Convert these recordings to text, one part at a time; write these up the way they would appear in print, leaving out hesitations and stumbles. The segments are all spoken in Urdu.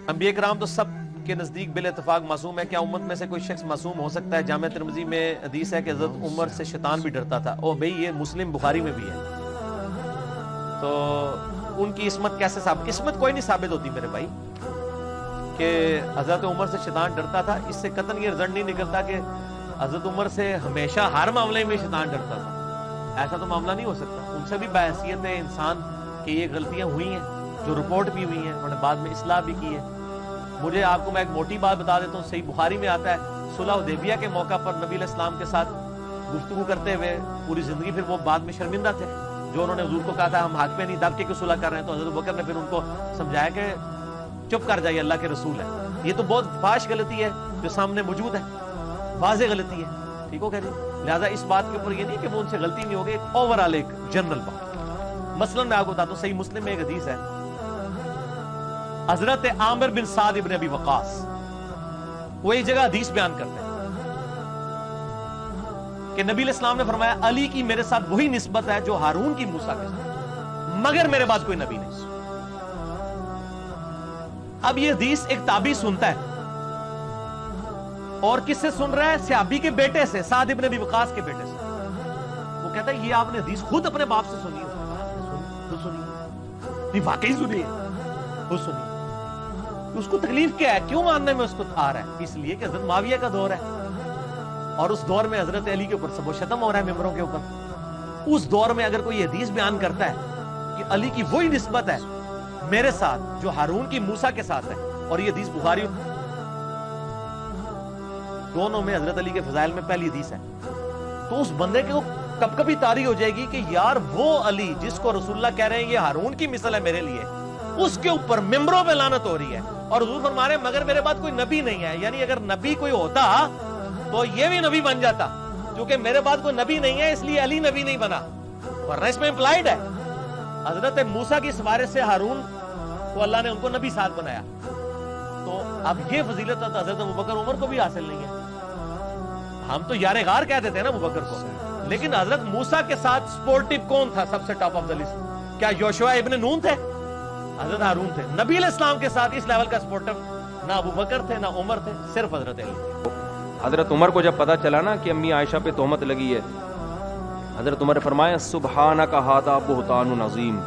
انبیاء کرام تو سب کے نزدیک بال اتفاق معصوم ہے. کیا امت میں سے کوئی شخص معصوم ہو سکتا ہے؟ جامع ترمذی میں حدیث ہے کہ حضرت عمر سے شیطان بھی ڈرتا تھا. او بھئی یہ مسلم بخاری میں بھی ہے. تو ان کی عصمت کیسے ثابت؟ عصمت کوئی نہیں ثابت ہوتی میرے بھائی کہ حضرت عمر سے شیطان ڈرتا تھا. اس سے قطعاً یہ رزلٹ نہیں نکلتا کہ حضرت عمر سے ہمیشہ ہر معاملے میں شیطان ڈرتا تھا. ایسا تو معاملہ نہیں ہو سکتا. ان سے بھی بحیثیت ہے انسان کہ یہ غلطیاں ہوئی ہیں جو رپورٹ بھی ہوئی ہیں, انہوں نے بعد میں اصلاح بھی کی ہے. مجھے آپ کو میں ایک موٹی بات بتا دیتا ہوں, صحیح بخاری میں آتا ہے صلح حدیبیہ کے موقع پر نبی علیہ السلام کے ساتھ گفتگو کرتے ہوئے پوری زندگی پھر وہ بعد میں شرمندہ تھے جو انہوں نے حضور کو کہا تھا ہم حق پہ نہیں دب کے کیوں صلح کر رہے ہیں. تو حضرت بکر نے پھر ان کو سمجھایا کہ چپ کر جائیے, اللہ کے رسول ہے. یہ تو بہت فاحش غلطی ہے جو سامنے موجود ہے, واضح غلطی ہے. ٹھیک ہو کہ جی؟ لہٰذا اس بات کے اوپر یہ نہیں کہ وہ ان سے غلطی نہیں ہوگی, ایک اوور آل ایک جنرل بات. مثلا میں آپ کو بتاتا ہوں, صحیح مسلم میں ایک حدیث ہے حضرت عامر بن سعد ابن ابی وقاص, وہ ایک جگہ حدیث بیان کرتے ہیں کہ نبی علیہ السلام نے فرمایا علی کی میرے ساتھ وہی نسبت ہے جو ہارون کی موسیٰ کے ساتھ, مگر میرے بعد کوئی نبی نہیں. اب یہ حدیث ایک تابعی سنتا ہے اور کس سے سن رہا ہے؟ صحابی کے بیٹے سے, سعد ابن ابی وقاص کے بیٹے سے. وہ کہتا ہے یہ آپ نے حدیث خود اپنے باپ سے سنی ہے؟ نہیں واقعی سنی ہے, خود سنی. اس کو تکلیف کیا ہے, کیوں ماننے میں اس کو آ رہا ہے؟ اس لیے کہ حضرت معاویہ کا دور ہے اور اس دور میں حضرت علی کے اوپر سب و شتم ہو رہا ہے ممبروں کے اوپر. اس دور میں اگر کوئی حدیث بیان کرتا ہے کہ علی کی وہی نسبت ہے میرے ساتھ جو ہارون کی موسیٰ کے ساتھ ہے, اور یہ حدیث بخاری دونوں میں حضرت علی کے فضائل میں پہلی حدیث ہے, تو اس بندے کو کب کبھی طاری ہو جائے گی کہ یار وہ علی جس کو رسول اللہ کہہ رہے ہیں یہ ہارون کی مثل ہے میرے لیے, اس کے اوپر ممبروں پہ لعنت ہو رہی ہے. اور حضور فرما رہے ہیں مگر میرے بعد کوئی نبی نہیں ہے. یعنی اگر نبی کوئی ہوتا تو یہ بھی نبی بن جاتا, کیونکہ میرے بعد کوئی نبی نہیں ہے اس لیے علی نبی نہیں بنا, ورنہ اس میں امپلائیڈ ہے حضرت موسیٰ کی سفارش سے ہارون کو اللہ نے ان کو نبی ساتھ بنایا. تو اب یہ فضیلت حضرت ابوبکر عمر کو بھی حاصل نہیں ہے. ہم تو یار غار کہہ دیتے ہیں نا ابوبکر کو, لیکن حضرت موسیٰ کے ساتھ سپورٹیو کون تھا سب سے ٹاپ آف دا لسٹ؟ کیا یوشوا ابن نون تھے؟ حضرت ہارون تھے. نبی علیہ السلام کے ساتھ اس لیول کا سپورٹیو نہ ابوبکر تھے نہ عمر تھے, صرف حضرت علی تھے. حضرت عمر کو جب پتا چلا نا کہ امی عائشہ پہ تہمت لگی ہے, حضرت عمر نے فرمایا سبحانک ھذا بہتان عظیم,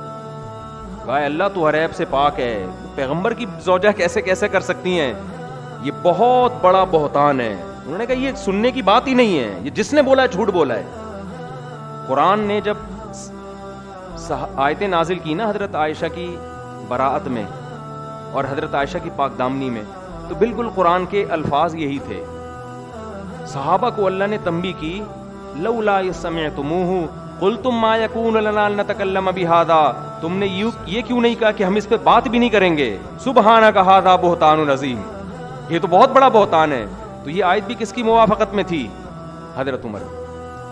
کہا اللہ تو ہر عیب سے پاک ہے, پیغمبر کی زوجہ کیسے کیسے کر سکتی ہیں, یہ بہت بڑا بہتان ہے. انہوں نے کہا یہ سننے کی بات ہی نہیں ہے, یہ جس نے بولا ہے جھوٹ بولا ہے. قرآن نے جب آیتیں نازل کی نا حضرت عائشہ کی براءت میں اور حضرت عائشہ کی پاک دامنی میں, تو بالکل قرآن کے الفاظ یہی تھے. صحابہ کو اللہ نے تنبیہ کی لولا سمعتموہ قلتم ما یکون لنا ان نتکلم بہذا, تم نے یہ کیوں نہیں کہا کہ ہم اس پہ بات بھی نہیں کریں گے. سبحانک ھذا بہتان عظیم, یہ تو بہت بڑا بہتان ہے. تو یہ آیت بھی کس کی موافقت میں تھی؟ حضرت عمر.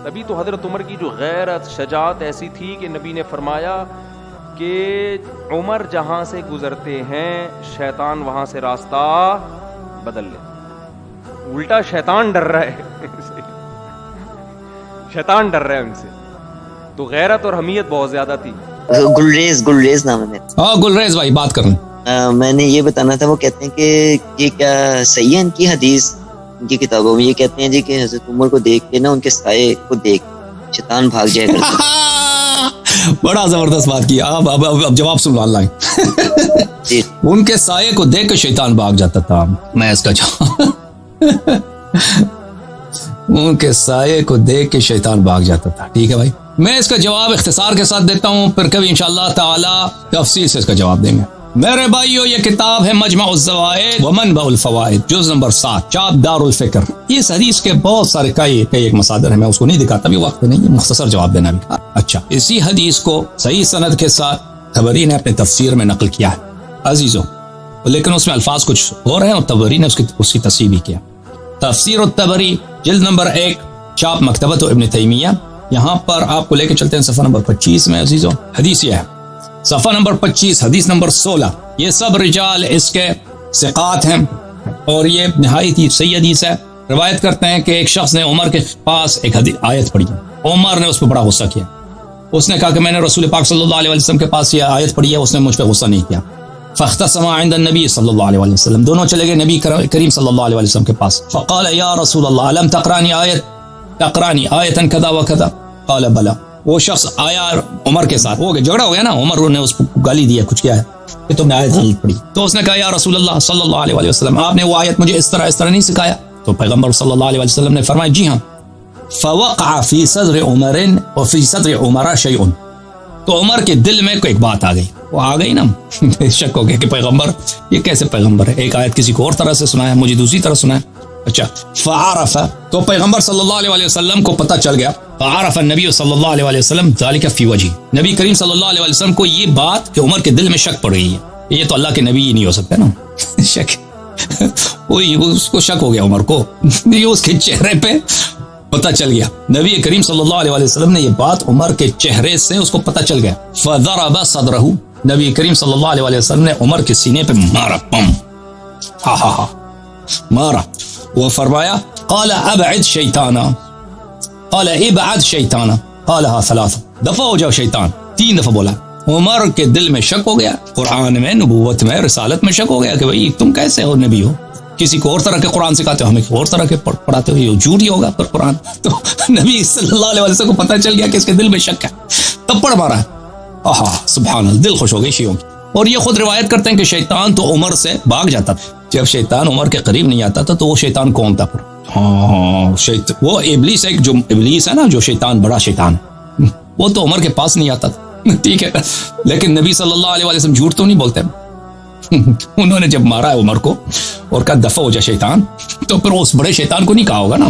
تبھی تو حضرت عمر کی جو غیرت شجاعت ایسی تھی کہ نبی نے فرمایا کہ عمر جہاں سے گزرتے ہیں شیطان وہاں سے راستہ بدل لے. الٹا شیطان ڈر رہا ہے شیطان ڈر رہا ہے ان سے. تو غیرت اور حمیت بہت زیادہ تھی. گلریز نام ہے میرا. ہاں گلریز بھائی بات کروں. میں نے یہ بتانا تھا, وہ کہتے ہیں کہ یہ کیا صحیح ہے ان کی حدیث ان کی کتابوں میں یہ کہتے ہیں جی کہ حضرت عمر کو دیکھ کے نا ان کے سائے کو دیکھ شیطان بھاگ جائے گا. بڑا زبردست بات کی. اب جواب سن لو اللہ جی. ان کے سائے کو دیکھ کے شیطان بھاگ جاتا تھا. میں اس کا جواب ان کے سائے کو دیکھ کے شیطان بھاگ جاتا تھا. ٹھیک ہے بھائی, میں اس کا جواب اختصار کے ساتھ دیتا ہوں, پھر کبھی انشاءاللہ تعالی تفصیل سے اس کا جواب دیں گے. میرے بھائیو یہ کتاب ہے مجمع الزوائد و منبع الفوائد, جز نمبر 7, چاپ دار الفکر. اس حدیث کے بہت سارے کئی ایک مصادر ہیں, میں اس کو نہیں دکھاتا, بھی وقت نہیں ہے مختصر جواب دینا بھی. اچھا, اسی حدیث کو صحیح سند کے ساتھ طبری نے اپنے تفسیر میں نقل کیا ہے عزیزوں, لیکن اس میں الفاظ کچھ ہو رہے ہیں اور طبری نے اس کی تصحیح بھی کیا. تفسیر الطبری جلد نمبر 1, چاپ مکتبۃ ابن تیمیہ. یہاں پر آپ کو لے کے چلتے ہیں صفحہ نمبر 25 میں عزیزوں. حدیث یہ ہے, صفحہ نمبر 25, حدیث نمبر 16. یہ سب رجال اس کے ثقات ہیں اور یہ نہایت ہی صحیح حدیث ہے. روایت کرتے ہیں کہ ایک شخص نے عمر کے پاس ایک آیت پڑھی, عمر نے اس پہ بڑا غصہ کیا اس نے کہا کہ میں نے رسول پاک صلی اللہ علیہ وسلم کے پاس یہ آیت پڑھی ہے, اس نے مجھ پہ غصہ نہیں کیا. فاختصما عند النبی صلی اللہ علیہ وسلم, دونوں چلے گئے نبی کریم صلی اللہ علیہ وسلم کے پاس. فقال یا رسول اللہ الم تقرانی آیتا کذا وکذا, قال بلا. وہ شخص آیا عمر کے ساتھ, ہو گیا جھگڑا ہو گیا نا, عمر نے اس کو گالی دیا, کچھ کیا ہے کہ تم نے آیت غلط پڑھی. تو اس نے کہا یا رسول اللہ صلی اللہ علیہ وسلم, آپ نے وہ آیت مجھے اس طرح نہیں سکھایا. تو پیغمبر صلی اللہ علیہ وسلم نے فرمایا جی ہاں. فوقع فی صدر عمر وفی صدر عمر شیء, تو عمر کے دل میں ایک بات آ گئی, وہ آ گئی نا, شک ہو گیا کہ پیغمبر یہ کیسے پیغمبر ہے, ایک آیت کسی کو اور طرح سے سنایا, مجھے دوسری طرح سنایا. اچھا, فعرف, تو پیغمبر صلی اللہ علیہ وسلم کو پتہ چل گیا. فعرف النبی صلی اللہ علیہ وسلم ذلك فی وجہ, نبی کریم صلی اللہ علیہ وسلم کو یہ بات کہ عمر کے دل میں شک پڑ رہی ہے, یہ تو اللہ کے نبی ہی نہیں ہو سکتا نا. شک, وہی اس کو شک ہو گیا عمر کو, یہ اس کے چہرے پہ پتہ چل گیا. نبی کریم صلی اللہ علیہ وسلم نے یہ بات عمر کے چہرے سے اس کو پتہ چل گیا. فضرب صدرہ, نبی کریم صلی اللہ علیہ وسلم نے عمر کے سینے پہ مارا, پم, ہا ہا ہا مارا. وہ فرمایا قال ابعد شیطانا, قال ابعد شیطانا, قالها 3, دفع ہو جاؤ شیطان, 3 دفعہ بولا. عمر کے دل میں شک ہو گیا, قرآن میں, نبوت میں, رسالت میں شک ہو گیا کہ بھئی تم کیسے ہو نبی ہو, کسی کو اور طرح کے قرآن سکھاتے ہو, ہمیں اور طرح کے پڑھاتے ہو, یہ جھوٹ ہی ہوگا پر قرآن. تو نبی صلی اللہ علیہ وسلم کو پتہ چل گیا کہ اس کے دل میں شک ہے, تپڑ مارا ہے. آہا سبحان اللہ, دل خوش ہو گئی شیعوں کی. اور یہ خود روایت کرتے ہیں کہ شیطان تو عمر سے بھاگ جاتا تھا, جب شیطان عمر کے قریب نہیں آتا تھا. تو وہ شیطان کون تھا پھر؟ ہاں وہ ابلیس ہے, جو ابلیس ہے نا, جو شیطان, بڑا شیطان, وہ تو عمر کے پاس نہیں آتا تھا. ٹھیک ہے, لیکن نبی صلی اللہ علیہ وسلم جھوٹ تو نہیں بولتے. انہوں نے جب مارا ہے عمر کو اور کہا دفع ہو جا شیطان, تو پھر اس بڑے شیطان کو نہیں کہا ہوگا نا.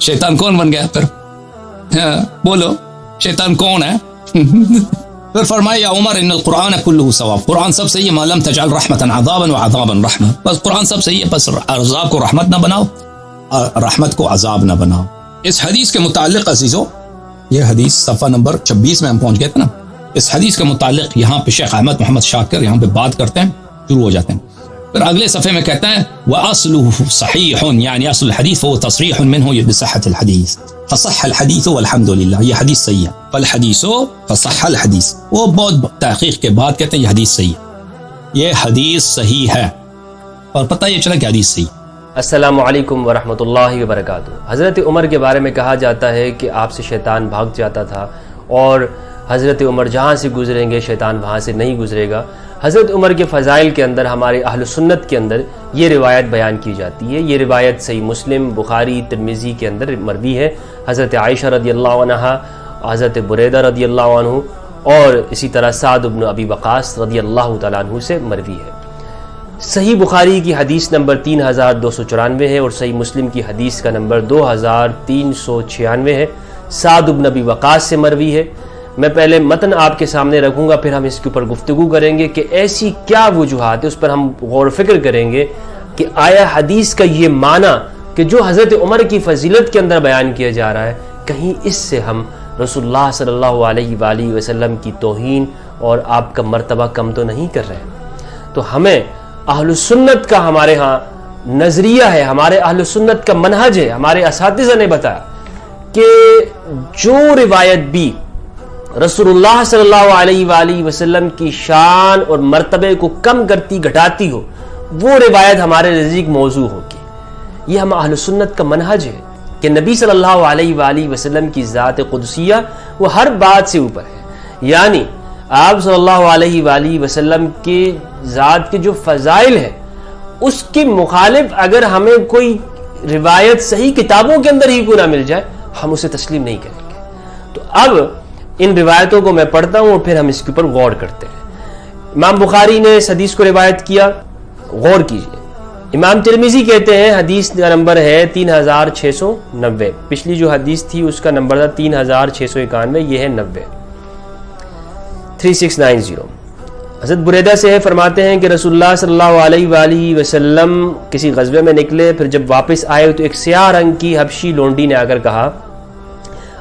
شیطان کون بن گیا پھر؟ بولو شیطان کون ہے؟ پھر فرمایا یا عمر ان القرآن کلہ ثواب, قرآن سب صحیح ہے, ما لم تجعل رحمتا عذابا وعذابا رحمہ, بس قرآن سب صحیح ہے, بس عذاب کو رحمت نہ بناؤ, رحمت کو عذاب نہ بناؤ. اس حدیث کے متعلق عزیزو, یہ حدیث صفحہ نمبر 26 میں ہم پہنچ گئے تھے نا, اس حدیث کے متعلق یہاں پہ شیخ احمد محمد شاکر یہاں پہ بات کرتے ہیں, شروع ہو جاتے ہیں. پھر اگلے صفحے میں کہتے ہیں وَأَصْلُهُ صَحِيحٌ, یعنی اصل الحدیث وہ تصریح منه بصحة الحدیث, فصح الحدیث والحمد للہ, یہ حدیث صحیح ہے. فالحدیث فصح الحدیث, وہ بہت تحقیق کے بعد کہتے ہیں یہ حدیث صحیح ہے, یہ حدیث صحیح ہے, اور پتہ یہ چلا کہ حدیث صحیح. السلام علیکم ورحمۃ اللہ وبرکاتہ. حضرت عمر کے بارے میں کہا جاتا ہے کہ آپ سے شیطان بھاگ جاتا تھا, اور حضرت عمر جہاں سے گزریں گے شیطان وہاں سے نہیں گزرے گا. حضرت عمر کے فضائل کے اندر ہمارے اہل سنت کے اندر یہ روایت بیان کی جاتی ہے. یہ روایت صحیح مسلم, بخاری, ترمذی کے اندر مروی ہے. حضرت عائشہ رضی اللہ عنہا, حضرت بریدہ رضی اللہ عنہ, اور اسی طرح سعد بن ابی وقاص رضی اللہ تعالیٰ عنہ سے مروی ہے. صحیح بخاری کی حدیث نمبر 3294 ہے, اور صحیح مسلم کی حدیث کا نمبر 2396 ہے. سعد بن ابی وقاص سے مروی ہے. میں پہلے متن آپ کے سامنے رکھوں گا, پھر ہم اس کے اوپر گفتگو کریں گے کہ ایسی کیا وجوہات ہے, اس پر ہم غور و فکر کریں گے کہ آیا حدیث کا یہ معنی کہ جو حضرت عمر کی فضیلت کے اندر بیان کیا جا رہا ہے, کہیں اس سے ہم رسول اللہ صلی اللہ علیہ وآلہ وسلم کی توہین اور آپ کا مرتبہ کم تو نہیں کر رہے ہیں. تو ہمیں اہل سنت کا ہمارے ہاں نظریہ ہے, ہمارے اہل سنت کا منہج ہے. ہمارے اساتذہ نے بتایا کہ جو روایت بھی رسول اللہ صلی اللہ علیہ وآلہ وسلم کی شان اور مرتبے کو کم کرتی گھٹاتی ہو, وہ روایت ہمارے نزدیک موضوع ہوگی. یہ ہم اہل سنت کا منہج ہے کہ نبی صلی اللہ علیہ وآلہ وسلم کی ذات قدسیہ وہ ہر بات سے اوپر ہے. یعنی آپ صلی اللہ علیہ وآلہ وسلم کی ذات کے جو فضائل ہیں اس کی مخالف اگر ہمیں کوئی روایت صحیح کتابوں کے اندر ہی کیوں نہ مل جائے, ہم اسے تسلیم نہیں کریں گے. تو اب ان روایتوں کو میں پڑھتا ہوں اور پھر ہم اس کے اوپر غور کرتے ہیں. امام بخاری نے اس حدیث کو روایت کیا, غور کیجئے. امام ترمذی کہتے ہیں حدیث کا نمبر ہے 3690. پچھلی جو حدیث تھی اس کا نمبر تھا 3691, یہ ہے 90, 3690. حضرت بریدہ سے فرماتے ہیں کہ رسول اللہ صلی اللہ علیہ وآلہ وسلم کسی غزوے میں نکلے, پھر جب واپس آئے تو ایک سیاہ رنگ کی حبشی لونڈی نے آ کر کہا,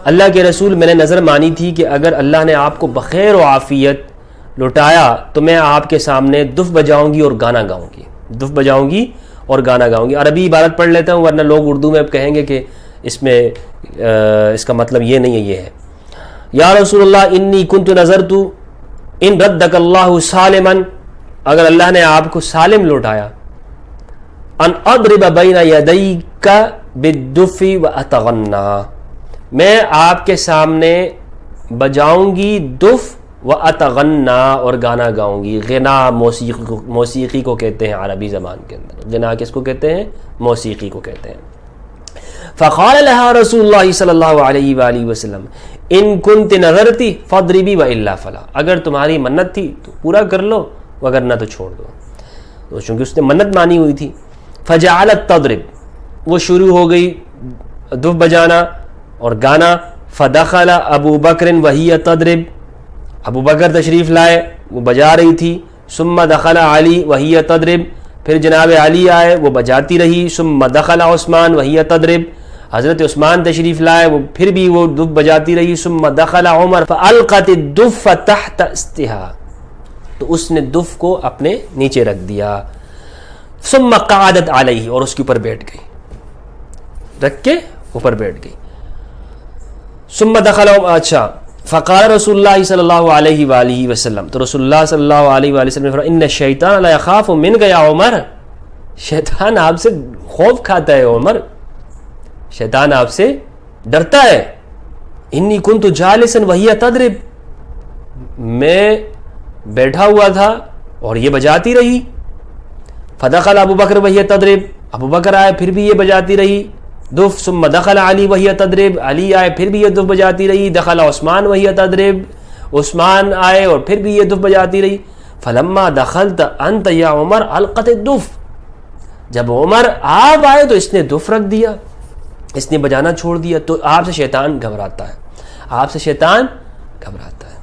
اللہ کے رسول, میں نے نظر مانی تھی کہ اگر اللہ نے آپ کو بخیر و عافیت لوٹایا تو میں آپ کے سامنے دف بجاؤں گی اور گانا گاؤں گی. دف بجاؤں گی اور گانا گاؤں گی. عربی عبارت پڑھ لیتا ہوں, ورنہ لوگ اردو میں اب کہیں گے کہ اس میں اس کا مطلب یہ نہیں ہے, یہ ہے. یا رسول اللہ انی کنت نظرت ان ردک اللہ سالمن، اگر اللہ نے آپ کو سالم لوٹایا، ان اضرب بین یدیک بالدف واتغنى، میں آپ کے سامنے بجاؤں گی دف واتغنى اور گانا گاؤں گی. غنا موسیقی کو کہتے ہیں عربی زبان کے اندر. غنا کس کو کہتے ہیں؟ موسیقی کو کہتے ہیں. فقال لها رسول اللہ صلی اللہ علیہ وآلہ وسلم ان کنت نظرتی فاضربی والا فلا، اگر تمہاری منت تھی تو پورا کر لو وگرنہ تو چھوڑ دو. تو چونکہ اس نے منت مانی ہوئی تھی، فجعلت تضرب، وہ شروع ہو گئی دف بجانا اور گانا. فدخل ابو بکر وہی تضرب، ابو بکر تشریف لائے، وہ بجا رہی تھی. ثم دخل علی وہی تضرب، پھر جناب علی آئے، وہ بجاتی رہی. ثم دخل عثمان وہی تضرب، حضرت عثمان تشریف لائے، وہ پھر بھی وہ دف بجاتی رہی. ثم دخل عمر فالقت الدف تحت استہا، تو اس نے دف کو اپنے نیچے رکھ دیا. ثم قعدت علیہ، اور اس کے اوپر بیٹھ گئی، رکھ کے اوپر بیٹھ گئی. ثم دخل، اچھا، فقال رسول اللہ صلی اللہ علیہ وآلہ وسلم، تو رسول اللہ صلی اللہ علیہ وآلہ وسلم نے فرمایا ان الشیطان لا یخاف منک یا عمر، شیطان آپ سے خوف کھاتا ہے عمر، شیطان آپ سے ڈرتا ہے. انی کنت جالسا وہی تضرب، میں بیٹھا ہوا تھا اور یہ بجاتی رہی. فدخل ابو بکر وہی تضرب، ابو بکر آئے پھر بھی یہ بجاتی رہی دف. ثم دخل علی وہی تضرب، علی آئے پھر بھی یہ دف بجاتی رہی. دخل عثمان وہی تضرب، عثمان آئے اور پھر بھی یہ دف بجاتی رہی. فلما دخلت انت یا عمر القت الدف، جب عمر آپ آئے تو اس نے دف رکھ دیا، اس نے بجانا چھوڑ دیا. تو آپ سے شیطان گھبراتا ہے، آپ سے شیطان گھبراتا ہے.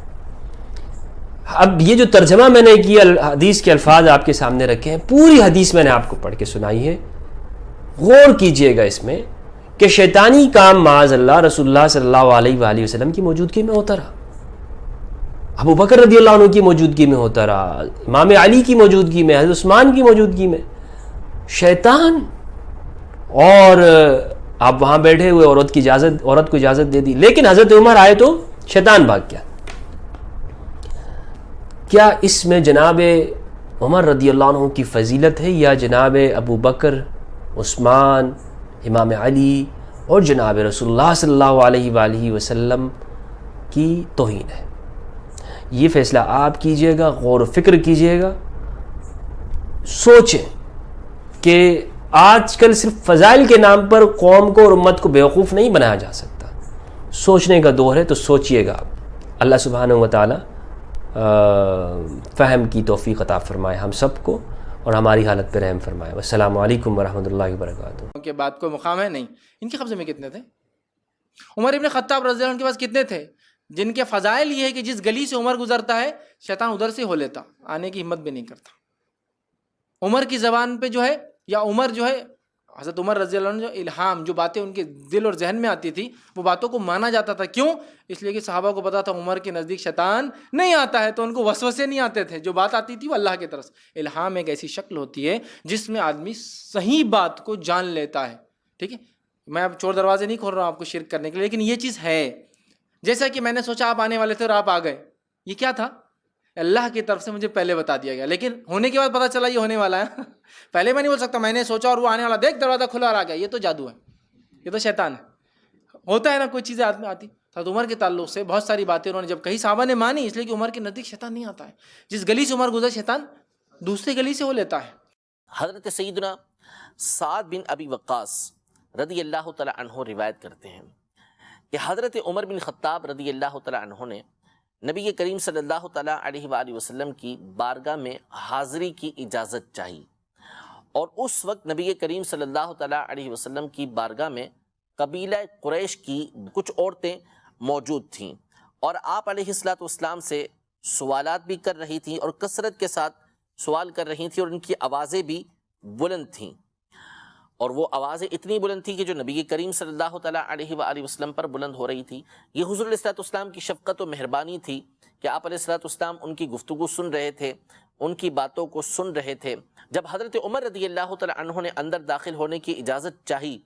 اب یہ جو ترجمہ میں نے کیا، حدیث کے الفاظ آپ کے سامنے رکھے ہیں، پوری حدیث میں نے آپ کو پڑھ کے سنائی ہے. غور کیجئے گا اس میں کہ شیطانی کام معاذ اللہ رسول اللہ صلی اللہ علیہ وآلہ وسلم کی موجودگی میں ہوتا رہا، ابو بکر رضی اللہ عنہ کی موجودگی میں ہوتا رہا، امام علی کی موجودگی میں، حضرت عثمان کی موجودگی میں. شیطان، اور آپ وہاں بیٹھے ہوئے، عورت کو اجازت دے دی. لیکن حضرت عمر آئے تو شیطان بھاگ گیا. کیا اس میں جناب عمر رضی اللہ عنہ کی فضیلت ہے یا جناب ابو بکر، عثمان، امام علی اور جناب رسول اللہ صلی اللہ علیہ وآلہ وسلم کی توہین ہے؟ یہ فیصلہ آپ کیجئے گا، غور و فکر کیجئے گا. سوچیں کہ آج کل صرف فضائل کے نام پر قوم کو اور امت کو بیوقوف نہیں بنایا جا سکتا. سوچنے کا دور ہے، تو سوچئے گا. اللہ سبحانہ و تعالی فہم کی توفیق عطا فرمائے ہم سب کو، اور ہماری حالت پہ رحم فرمائے. والسلام علیکم ورحمۃ اللہ وبرکاتہ. کے بعد کوئی مقام ہے نہیں. ان کے قبضے میں کتنے تھے؟ عمر ابن خطاب رضی اللہ عنہ کے پاس کتنے تھے جن کے فضائل یہ ہے کہ جس گلی سے عمر گزرتا ہے شیطان ادھر سے ہو لیتا، آنے کی ہمت بھی نہیں کرتا. عمر کی زبان پہ جو ہے، یا عمر جو ہے، حضرت عمر رضی اللہ عنہ جو الہام، جو باتیں ان کے دل اور ذہن میں آتی تھی، وہ باتوں کو مانا جاتا تھا. کیوں؟ اس لیے کہ صحابہ کو پتا تھا عمر کے نزدیک شیطان نہیں آتا ہے، تو ان کو وسوسے نہیں آتے تھے. جو بات آتی تھی وہ اللہ کی طرف سے. الہام ایک ایسی شکل ہوتی ہے جس میں آدمی صحیح بات کو جان لیتا ہے. ٹھیک ہے، میں اب چور دروازے نہیں کھول رہا ہوں آپ کو شرک کرنے کے لیے، لیکن یہ چیز ہے. جیسا کہ میں نے سوچا آپ آنے والے تھے اور آپ آ گئے، یہ کیا تھا؟ اللہ کی طرف سے مجھے پہلے بتا دیا گیا، لیکن ہونے کے بعد پتا چلا یہ ہونے والا ہے. پہلے میں نہیں بول سکتا میں نے سوچا اور وہ آنے والا، دیکھ دروازہ کھلا اور آ گیا. یہ تو جادو ہے، یہ تو شیطان ہے. ہوتا ہے نا کوئی چیزیں آدمی آتی. حضرت عمر کے تعلق سے بہت ساری باتیں انہوں نے جب کہیں صحابہ نے مانی، اس لیے کہ عمر کے نزدیک شیطان نہیں آتا ہے. جس گلی سے عمر گزر شیطان دوسری گلی سے ہو لیتا ہے. حضرت سیدنا سعد بن ابی وقاص رضی اللہ تعالی عنہ روایت کرتے ہیں کہ حضرت عمر بن خطاب رضی اللہ تعالی عنہ نے نبی کریم صلی اللہ تعالی علیہ وآلہ وسلم کی بارگاہ میں حاضری کی اجازت چاہی، اور اس وقت نبی کریم صلی اللہ تعالی علیہ وسلم کی بارگاہ میں قبیلہ قریش کی کچھ عورتیں موجود تھیں، اور آپ علیہ الصلوۃ والسلام سے سوالات بھی کر رہی تھیں اور کثرت کے ساتھ سوال کر رہی تھیں، اور ان کی آوازیں بھی بلند تھیں. اور وہ آوازیں اتنی بلند تھی کہ جو نبی کریم صلی اللہ تعالیٰ علیہ وآلہ وسلم پر بلند ہو رہی تھی. یہ حضور علیہ السلام کی شفقت و مہربانی تھی کہ آپ علیہ السلام ان کی گفتگو سن رہے تھے، ان کی باتوں کو سن رہے تھے. جب حضرت عمر رضی اللہ تعالیٰ عنہ نے اندر داخل ہونے کی اجازت چاہی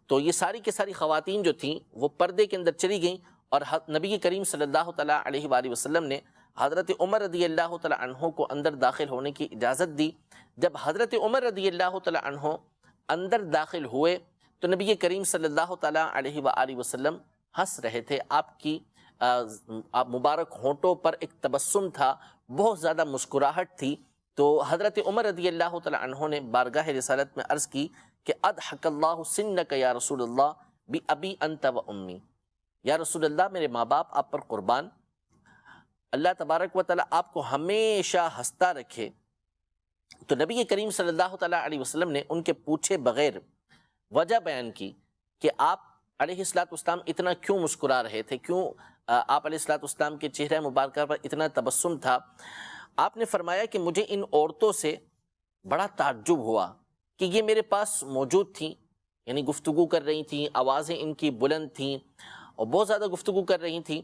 تو یہ ساری کی ساری خواتین جو تھیں وہ پردے کے اندر چلی گئیں اور نبی کریم صلی اللہ تعالیٰ علیہ وآلہ وسلم نے حضرت عمر رضی اللہ تعالیٰ عنہ کو اندر داخل ہونے کی اجازت دی. جب حضرت عمر رضی اللہ تعالیٰ عنہ اندر داخل ہوئے تو نبی کریم صلی اللہ تعالیٰ علیہ وآلہ وسلم ہنس رہے تھے. آپ کی مبارک ہونٹوں پر ایک تبسم تھا, بہت زیادہ مسکراہٹ تھی. تو حضرت عمر رضی اللہ تعالیٰ عنہ نے بارگاہ رسالت میں عرض کی کہ اضحک اللہ سنک یا رسول اللہ بی انت و امی, یا رسول اللہ میرے ماں باپ آپ پر قربان, اللہ تبارک و تعالیٰ آپ کو ہمیشہ ہنستا رکھے. تو نبی کریم صلی اللہ تعالیٰ علیہ وسلم نے ان کے پوچھے بغیر وجہ بیان کی کہ آپ علیہ الصلوۃ والسلام اتنا کیوں مسکرا رہے تھے, کیوں آپ علیہ الصلوۃ والسلام کے چہرہ مبارکہ پر اتنا تبسم تھا. آپ نے فرمایا کہ مجھے ان عورتوں سے بڑا تعجب ہوا کہ یہ میرے پاس موجود تھیں, یعنی گفتگو کر رہی تھیں, آوازیں ان کی بلند تھیں اور بہت زیادہ گفتگو کر رہی تھیں,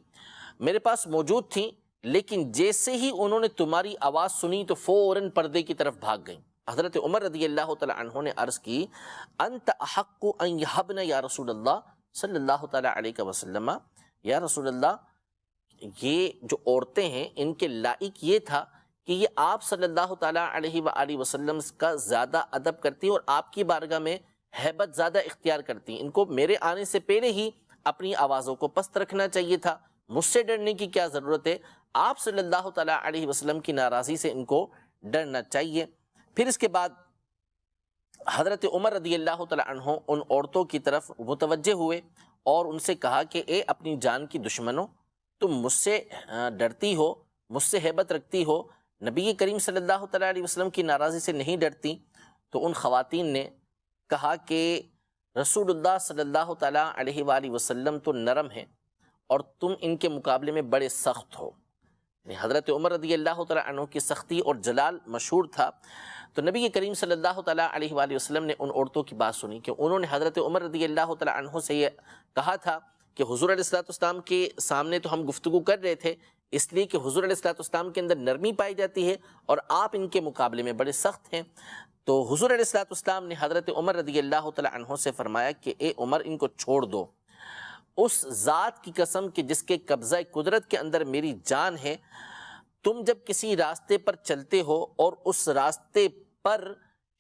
میرے پاس موجود تھیں, لیکن جیسے ہی انہوں نے تمہاری آواز سنی تو فوراً پردے کی طرف بھاگ گئیں. حضرت عمر رضی اللہ تعالیٰ عنہ نے عرض کی انت احق ان یہبن یا رسول اللہ صلی اللہ تعالیٰ علیہ وسلم, یا رسول اللہ یہ جو عورتیں ہیں ان کے لائق یہ تھا کہ یہ آپ صلی اللہ تعالیٰ علیہ وآلہ وسلم کا زیادہ ادب کرتی اور آپ کی بارگاہ میں ہیبت زیادہ اختیار کرتی. ان کو میرے آنے سے پہلے ہی اپنی آوازوں کو پست رکھنا چاہیے تھا, مجھ سے ڈرنے کی کیا ضرورت ہے, آپ صلی اللہ تعالیٰ علیہ وسلم کی ناراضی سے ان کو ڈرنا چاہیے. پھر اس کے بعد حضرت عمر رضی اللہ تعالیٰ عنہ ان عورتوں کی طرف متوجہ ہوئے اور ان سے کہا کہ اے اپنی جان کی دشمنوں, تم مجھ سے ڈرتی ہو, مجھ سے ہیبت رکھتی ہو, نبی کریم صلی اللہ تعالیٰ علیہ وسلم کی ناراضی سے نہیں ڈرتی. تو ان خواتین نے کہا کہ رسول اللہ صلی اللہ تعالیٰ علیہ وآلہ وسلم تو نرم ہیں اور تم ان کے مقابلے میں بڑے سخت ہو. حضرت عمر رضی اللہ تعالیٰ عنہ کی سختی اور جلال مشہور تھا. تو نبی کریم صلی اللہ تعالیٰ علیہ وآلہ وسلم نے ان عورتوں کی بات سنی کہ انہوں نے حضرت عمر رضی اللہ تعالیٰ عنہ سے یہ کہا تھا کہ حضور علیہ الصلوۃ والسلام کے سامنے تو ہم گفتگو کر رہے تھے اس لیے کہ حضور علیہ الصلوۃ والسلام کے اندر نرمی پائی جاتی ہے اور آپ ان کے مقابلے میں بڑے سخت ہیں. تو حضور علیہ الصلوۃ والسلام نے حضرت عمر رضی اللہ تعالیٰ عنہ سے فرمایا کہ اے عمر ان کو چھوڑ دو, اس ذات کی قسم کہ جس کے قبضہ قدرت کے اندر میری جان ہے, تم جب کسی راستے پر چلتے ہو اور اس راستے پر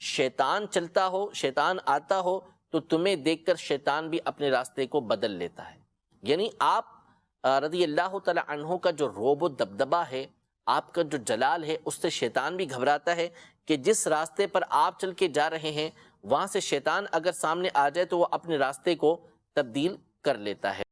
شیطان چلتا ہو, شیطان آتا ہو, تو تمہیں دیکھ کر شیطان بھی اپنے راستے کو بدل لیتا ہے. یعنی آپ رضی اللہ تعالیٰ عنہ کا جو روب و دبدبہ ہے, آپ کا جو جلال ہے, اس سے شیطان بھی گھبراتا ہے کہ جس راستے پر آپ چل کے جا رہے ہیں وہاں سے شیطان اگر سامنے آ جائے تو وہ اپنے راستے کو تبدیل کر لیتا ہے.